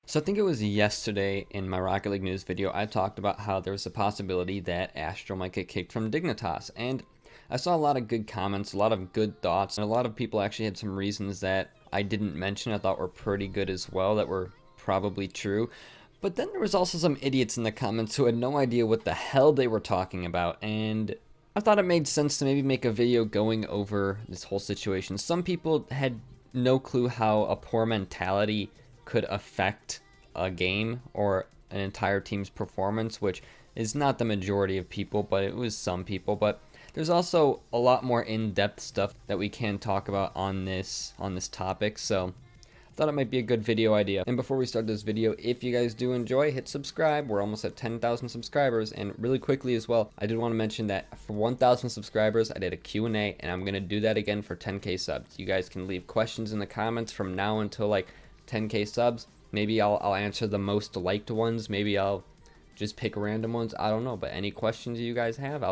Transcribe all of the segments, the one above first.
So I think it was yesterday in my Rocket League news video, I talked about how there was a possibility that Aztral might get kicked from Dignitas. And I saw a lot of good comments, a lot of good thoughts, and a lot of people actually had some reasons that I didn't mention I thought were pretty good as well, that were probably true. But then there was also some idiots in the comments who had no idea what the hell they were talking about, and I thought it made sense to maybe make a video going over this whole situation. Some people had no clue how a poor mentality could affect a game or an entire team's performance, which is not the majority of people, but it was some people. But there's also a lot more in-depth stuff that we can talk about on this topic. So I thought it might be a good video idea. And before we start this video, if you guys do enjoy, hit subscribe. We're almost at 10,000 subscribers. And really quickly as well, I did want to mention that for 1,000 subscribers, I did a Q&A, and I'm going to do that again for 10K subs. You guys can leave questions in the comments from now until like 10K subs. Maybe I'll answer the most liked ones. Maybe I'll just pick random ones. I don't know. But any questions you guys have,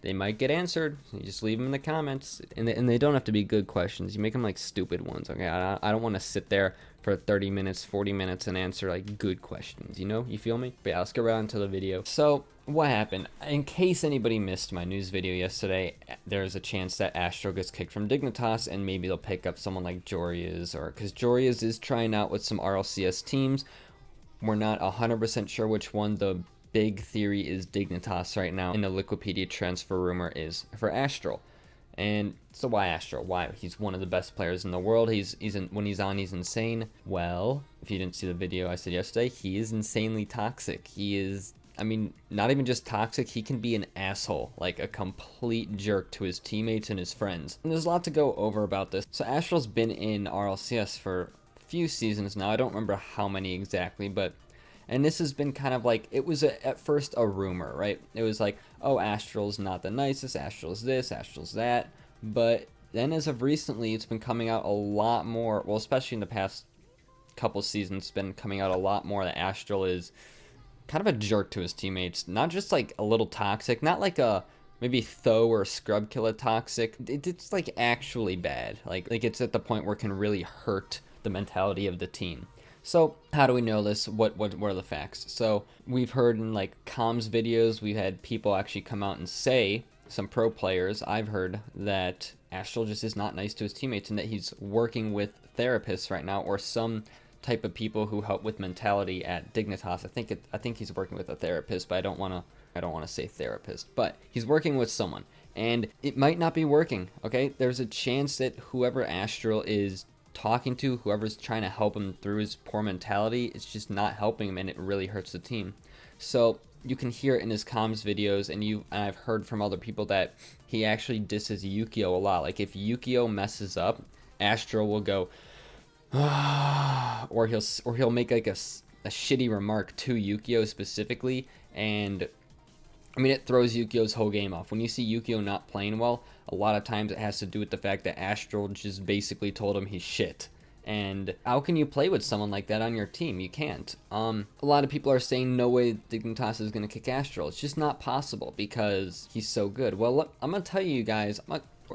they might get answered. You just leave them in the comments. And they don't have to be good questions. You make them like stupid ones. Okay, I don't want to sit there for 30 minutes, 40 minutes and answer like good questions. You know? You feel me? But yeah, let's get right into the video. So what happened? In case anybody missed my news video yesterday, there's a chance that Aztral gets kicked from Dignitas, and maybe they'll pick up someone like Joreuz, or because Joreuz is trying out with some RLCS teams. We're not 100% sure which one. The big theory is Dignitas right now, and the Wikipedia transfer rumor is for Aztral. And so why Aztral? Why? He's one of the best players in the world. When he's on, he's insane. Well, if you didn't see the video I said yesterday, he is insanely toxic. He is, I mean, not even just toxic, he can be an asshole, like a complete jerk to his teammates and his friends. And there's a lot to go over about this. So Astral's been in RLCS for a few seasons now. I don't remember how many exactly, and this has been kind of like, it was at first a rumor, right? It was like, oh, Astral's not the nicest, Astral's this, Astral's that. But then as of recently, it's been coming out a lot more, well, especially in the past couple seasons, it's been coming out a lot more that Aztral is kind of a jerk to his teammates. Not just like a little toxic, not like a maybe Tho or Scrub Killer toxic. It's like actually bad. Like it's at the point where it can really hurt the mentality of the team. So how do we know this? What are the facts? So we've heard in like comms videos, we've had people actually come out and say, some pro players, I've heard that Aztral just is not nice to his teammates, and that he's working with therapists right now, or some type of people who help with mentality at Dignitas. I think he's working with a therapist, but I don't want to say therapist, but he's working with someone, and it might not be working. Okay, there's a chance that whoever Aztral is talking to, whoever's trying to help him through his poor mentality, it's just not helping him, and it really hurts the team. So you can hear it in his comms videos, and I've heard from other people that he actually disses Yukio a lot. Like if Yukio messes up, Aztral will go or he'll make like a shitty remark to Yukio specifically, and I mean, it throws Yukio's whole game off. When you see Yukio not playing well, a lot of times it has to do with the fact that Aztral just basically told him he's shit. And how can you play with someone like that on your team? You can't. A lot of people are saying no way Dignitas is going to kick Aztral. It's just not possible because he's so good. Well, look, I'm going to tell you guys,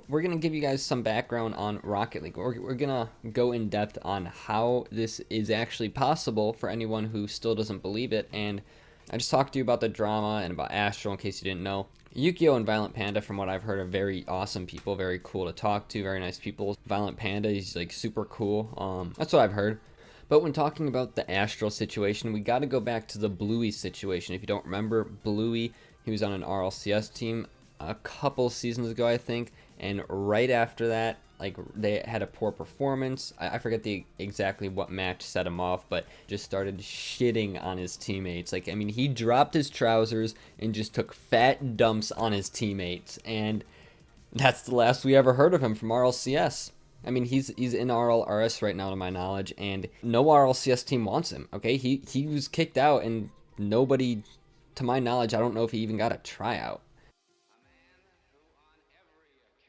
we're going to give you guys some background on Rocket League. We're going to go in depth on how this is actually possible for anyone who still doesn't believe it. And I just talked to you about the drama and about Aztral in case you didn't know. Yukio and Violent Panda, from what I've heard, are very awesome people, very cool to talk to, very nice people. Violent Panda, he's like super cool. That's what I've heard. But when talking about the Aztral situation, we got to go back to the Bluey situation. If you don't remember, Bluey, he was on an RLCS team a couple seasons ago, I think, and right after that, like, they had a poor performance. I forget exactly what match set him off, but just started shitting on his teammates. Like, I mean, he dropped his trousers and just took fat dumps on his teammates, and that's the last we ever heard of him from RLCS. I mean, he's in RLRS right now, to my knowledge, and no RLCS team wants him. Okay, he was kicked out, and nobody, to my knowledge, I don't know if he even got a tryout.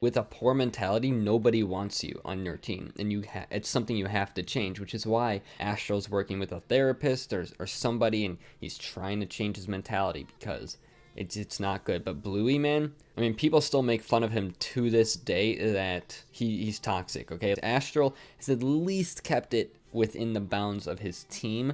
With a poor mentality, nobody wants you on your team, and it's something you have to change, which is why Astral's working with a therapist or somebody, and he's trying to change his mentality because it's not good. But Bluey, man, I mean, people still make fun of him to this day that he's toxic, okay? Aztral has at least kept it within the bounds of his team.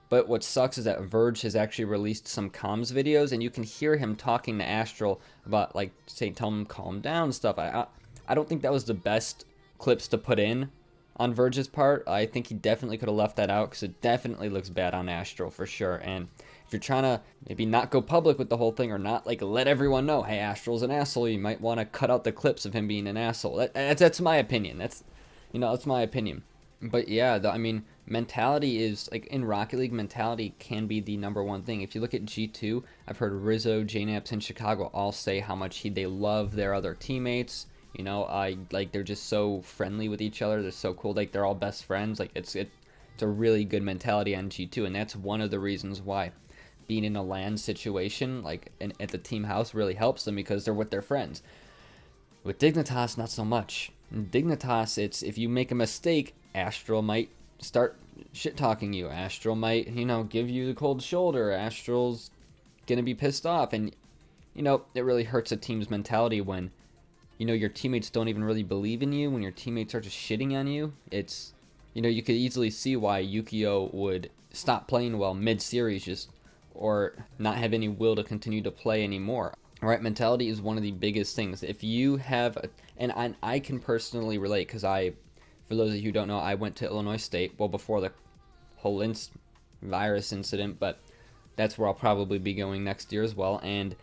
But what sucks is that Verge has actually released some comms videos, and you can hear him talking to Aztral about, like, say, tell him calm down stuff. I don't think that was the best clips to put in on Verge's part. I think he definitely could have left that out, because it definitely looks bad on Aztral for sure. And if you're trying to maybe not go public with the whole thing, or not like let everyone know, hey, Astral's an asshole, you might want to cut out the clips of him being an asshole. That's my opinion. That's my opinion. But yeah, I mean, mentality is, like, in Rocket League, mentality can be the #1 thing. If you look at G2, I've heard Rizzo, JNaps, and Chicago all say how much they love their other teammates. You know, they're just so friendly with each other. They're so cool. Like, they're all best friends. Like, it's a really good mentality on G2, and that's one of the reasons why being in a LAN situation, like at the team house, really helps them, because they're with their friends. With Dignitas, not so much. In Dignitas, it's if you make a mistake, Aztral might start shit-talking you. Aztral might, give you the cold shoulder. Astral's gonna be pissed off, and, it really hurts a team's mentality when, your teammates don't even really believe in you, when your teammates are just shitting on you. It's, you could easily see why Yukio would stop playing well mid-series, or not have any will to continue to play anymore. All right, mentality is one of the biggest things. If you have, and I can personally relate, because for those of you who don't know, I went to Illinois State, well, before the whole virus incident, but that's where I'll probably be going next year as well. And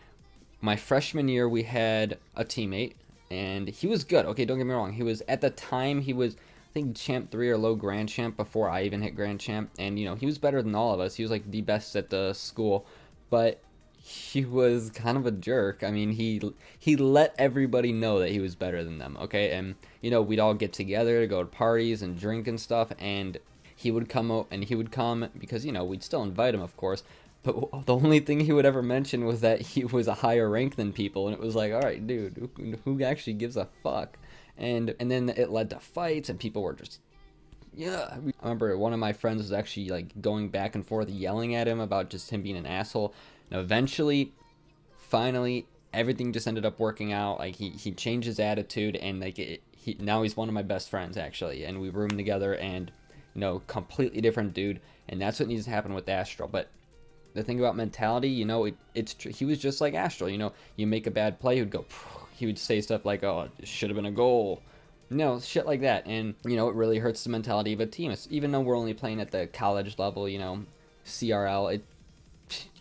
my freshman year, we had a teammate, and he was good. Okay, don't get me wrong. He was, at the time, I think, Champ 3 or low Grand Champ before I even hit Grand Champ. And, he was better than all of us. He was, like, the best at the school. But he was kind of a jerk. I mean, he let everybody know that he was better than them, okay? And, we'd all get together to go to parties and drink and stuff, and he would come out, and he would come because, we'd still invite him, of course, but the only thing he would ever mention was that he was a higher rank than people, and it was like, all right, dude, who actually gives a fuck? And then it led to fights, and people were just, yeah. I remember one of my friends was actually, like, going back and forth yelling at him about just him being an asshole. And eventually, finally, everything just ended up working out. Like, he changed his attitude, and, like, now he's one of my best friends, actually. And we room together, and, completely different dude. And that's what needs to happen with Aztral. But the thing about mentality, he was just like Aztral. You make a bad play, he would say stuff like, oh, it should have been a goal. Shit like that. And, it really hurts the mentality of a team. Even though we're only playing at the college level, CRL, you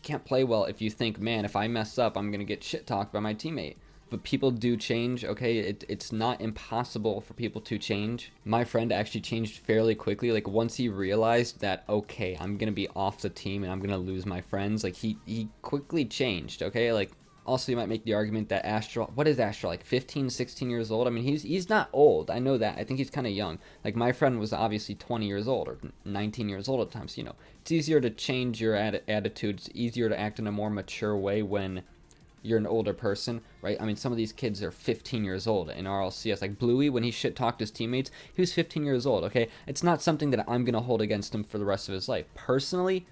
can't play well if you think, man, if I mess up, I'm going to get shit talked by my teammate. But people do change, okay? It's not impossible for people to change. My friend actually changed fairly quickly. Like, once he realized that, okay, I'm going to be off the team and I'm going to lose my friends, like, he quickly changed, okay? Like, also, you might make the argument that Aztral, what is Aztral, like 15, 16 years old? I mean, he's not old. I know that. I think he's kind of young. Like, my friend was obviously 20 years old or 19 years old at times. It's easier to change your attitude. It's easier to act in a more mature way when you're an older person, right? I mean, some of these kids are 15 years old in RLCS. Like Bluey, when he shit-talked his teammates, he was 15 years old, okay? It's not something that I'm going to hold against him for the rest of his life. Personally,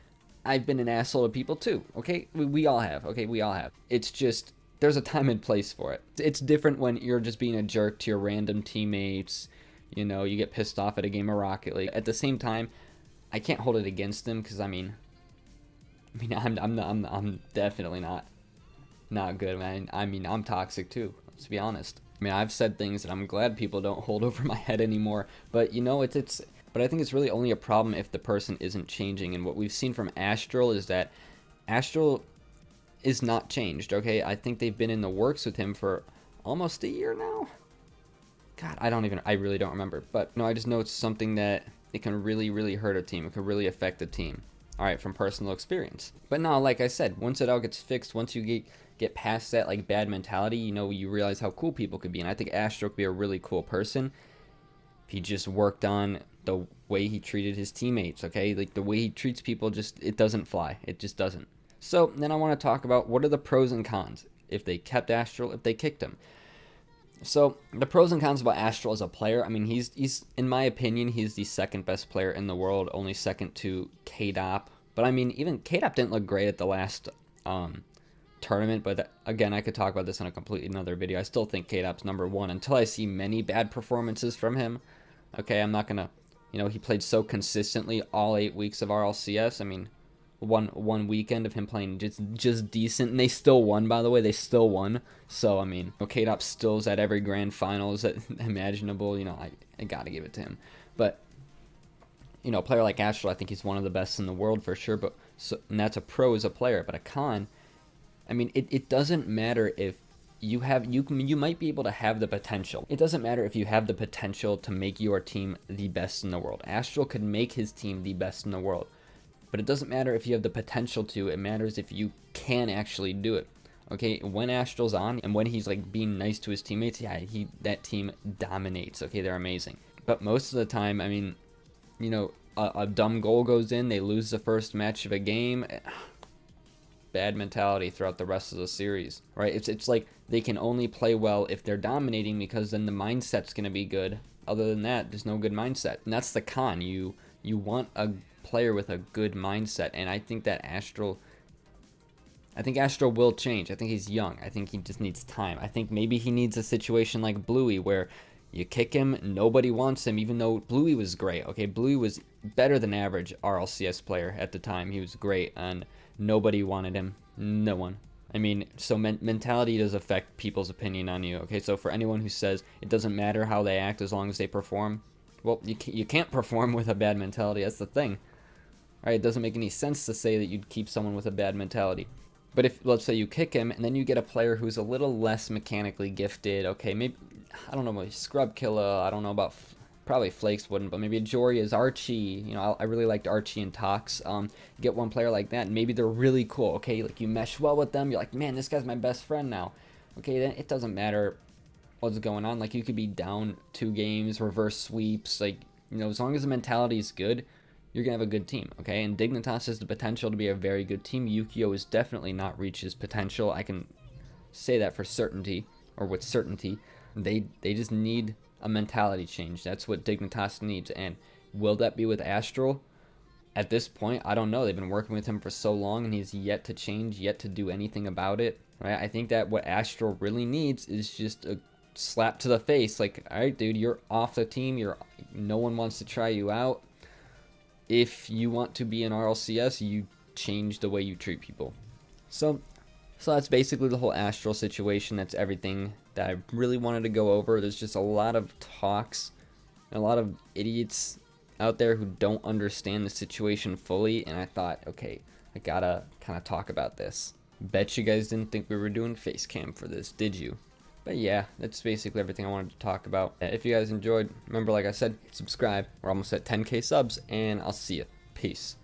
I've been an asshole to people too, okay? We all have, okay? We all have. It's just, there's a time and place for it. It's different when you're just being a jerk to your random teammates. You get pissed off at a game of Rocket League. At the same time, I can't hold it against them because I'm definitely not good, man. I mean, I'm toxic too. Let's be honest. I mean, I've said things that I'm glad people don't hold over my head anymore. But But I think it's really only a problem if the person isn't changing. And what we've seen from Aztral is that Aztral is not changed, okay? I think they've been in the works with him for almost a year now. God, I really don't remember. But no, I just know it's something that it can really, really hurt a team. It can really affect a team. All right, from personal experience. But no, like I said, once it all gets fixed, once you get past that, like, bad mentality, you realize how cool people could be. And I think Aztral could be a really cool person if he just worked on the way he treated his teammates, okay? Like, the way he treats people, it doesn't fly. It just doesn't. So then I want to talk about what are the pros and cons if they kept Aztral, if they kicked him. So the pros and cons about Aztral as a player, I mean, he's in my opinion, he's the second best player in the world, only second to K-Dop. But I mean, even K-Dop didn't look great at the last tournament, but again, I could talk about this in a completely another video. I still think K-Dop's #1 until I see many bad performances from him. Okay, I'm not gonna You know, he played so consistently all 8 weeks of RLCS. I mean, one weekend of him playing just decent, and they still won, by the way. They still won. So I mean, K-Dop still's at every grand finals imaginable. You know, I gotta give it to him. But you know, a player like Aztral, I think he's one of the best in the world for sure. But and that's a pro as a player. But a con, I mean, it doesn't matter if you might be able to have the potential. It doesn't matter if you have the potential to make your team the best in the world. Aztral could make his team the best in the world. But it doesn't matter if you have the potential to. It matters if you can actually do it. Okay, when Astral's on and when he's like being nice to his teammates, yeah, that team dominates. Okay, they're amazing. But most of the time, I mean, you know, a dumb goal goes in, they lose the first match of a game. Bad mentality throughout the rest of the series, right? It's like they can only play well if they're dominating, because then the mindset's going to be good. Other than that, there's no good mindset. And that's the con. You want a player with a good mindset, and I think Aztral will change. I think he's young. I think he just needs time. I think maybe he needs a situation like Bluey, where you kick him, nobody wants him, even though Bluey was great. Okay, Bluey was better than average RLCS player at the time. He was great, and nobody wanted him. No one. I mean, so mentality does affect people's opinion on you. Okay, so for anyone who says it doesn't matter how they act as long as they perform, well, you can't perform with a bad mentality. That's the thing. Right? It doesn't make any sense to say that you'd keep someone with a bad mentality. But if, let's say, you kick him and then you get a player who's a little less mechanically gifted, okay, maybe, I don't know, maybe Scrub Killa, I don't know about, probably Flakes wouldn't, but maybe Joreuz, Archie, you know, I really liked Archie and Tox. Get one player like that, and maybe they're really cool, okay, like you mesh well with them, you're like, man, this guy's my best friend now. Okay, then it doesn't matter what's going on, like you could be down 2 games, reverse sweeps, like, you know, as long as the mentality is good, you're going to have a good team, okay? And Dignitas has the potential to be a very good team. Yukio has definitely not reached his potential. I can say that for certainty, or with certainty. They just need a mentality change. That's what Dignitas needs. And will that be with Aztral? At this point, I don't know. They've been working with him for so long, and he's yet to change, yet to do anything about it, right? I think that what Aztral really needs is just a slap to the face. Like, all right, dude, you're off the team. No one wants to try you out. If you want to be in RLCS, you change the way you treat people. So that's basically the whole Aztral situation. That's everything that I really wanted to go over. There's just a lot of talks and a lot of idiots out there who don't understand the situation fully, and I thought, okay, I gotta kind of talk about this. Bet you guys didn't think we were doing face cam for this, did you? But yeah, that's basically everything I wanted to talk about. If you guys enjoyed, remember, like I said, subscribe. We're almost at 10K subs, and I'll see you. Peace.